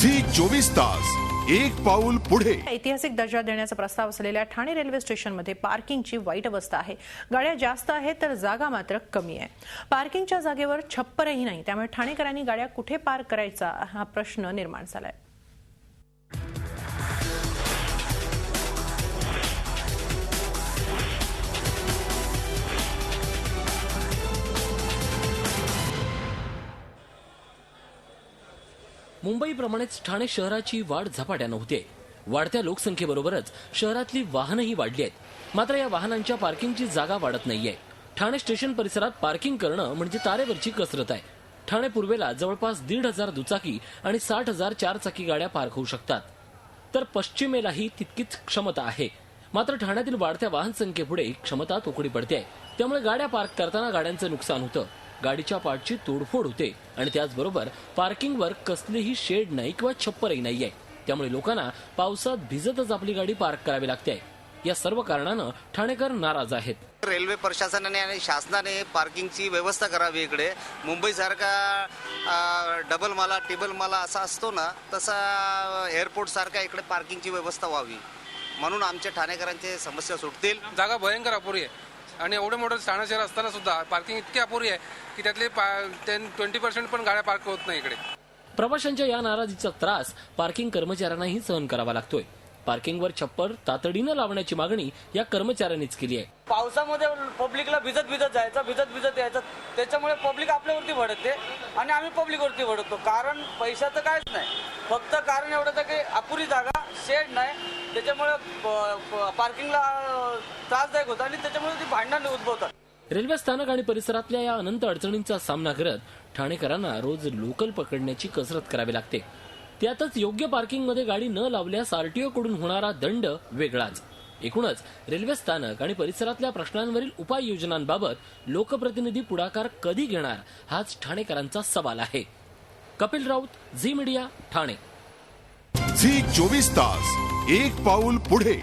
Zee 24 तास एक पाऊल पुढे। ऐतिहासिक दर्जा देण्याचा प्रस्ताव असलेल्या ठाणे रेल्वे स्टेशनमध्ये पार्किंगची वाईट अवस्था आहे। गाड्या जास्त आहेत तर जागा मात्र कमी आहे। पार्किंगच्या जागेवर छप्परही नाही, त्यामुळे ठाणेकरांनी गाड्या कुठे पार्क करायचा हा प्रश्न निर्माण झालाय। मुंबईप्रमाणेच ठाणे शहराची वाढ झपाट्याने होते। वाढत्या लोकसंख्येबरोबरच शहरातली वाहनंही वाढली आहेत, मात्र या वाहनांच्या पार्किंगची जागा वाढत नाहीये। ठाणे स्टेशन परिसरात पार्किंग करणं म्हणजे तारेवरची कसरत आहे। ठाणे पूर्वेला जवळपास 1,500 दुचाकी आणि 60,000 चारचाकी गाड्या पार्क होऊ शकतात, तर पश्चिमेलाही तितकीच क्षमता आहे। मात्र ठाण्यातील वाढत्या वाहन संख्येपुढे क्षमता तोकडी पडते, त्यामुळे गाड्या पार्क करताना गाड्यांचं नुकसान होतं, गाडीच्या पार्टची तोडफोड होते आणि त्याचबरोबर पार्किंगवर कसलीही शेड नाही किंवा छप्परही नाहीये, त्यामुळे लोकांना पावसात भिजतच आपली गाडी पार्क करावी लागते। या सर्व कारणानं ठाणेकर नाराज आहेत। रेल्वे प्रशासनाने आणि शासनाने पार्किंगची व्यवस्था करावी। इकडे मुंबईसारखा डबल माला टिबल माला असा असतो ना, तसा एअरपोर्ट सारखा इकडे पार्किंगची व्यवस्था व्हावी, म्हणून आमच्या ठाणेकरांचे समस्या सुटतील। जागा भयंकर अपुरी आहे आणि एवढे मोठे ठाणे शहर असताना सुद्धा पार्किंग इतकी अपुरी आहे की त्यातले 20% पण गाड्या पार्क होत नाही इकडे। प्रवाशांच्या या नाराजीचा त्रास पार्किंग कर्मचाऱ्यांनाही सहन करावा लागतोय। पार्किंगवर छप्पर तातडीनं लावण्याची मागणी या कर्मचाऱ्यांनीच केली आहे। पावसामध्ये पब्लिकला भिजत यायचं, त्याच्यामुळे पब्लिक आपल्यावरती भडकते आणि आम्ही पब्लिकवरती भडकतो। कारण पैशाचं काहीच नाही, फक्त कारण एवढंच की अपुरी जागा, शेड नाही, त्याच्यामुळे पार्किंगला त्रासदायक होतं आणि त्याच्यामुळे ती भांडण उद्भवतात। रेल्वे स्थानक आणि परिसरातल्या या अनंत अडचणींचा सामना करत ठाणेकरांना रोज लोकल पकडण्याची कसरत करावी लागते। त्यातच योग्य पार्किंगमध्ये गाडी न लावल्यास आरटीओ कडून होणारा दंड वेगळाच। एकूणच रेल्वे स्थानक आणि परिसरातल्या प्रश्नांवरील उपाययोजनांबाबत लोकप्रतिनिधी पुढाकार कधी घेणार हाच ठाणेकरांचा सवाल आहे। Kapil Raut, Zee media, Thane. Zee 24 तास एक पाऊल पुढे।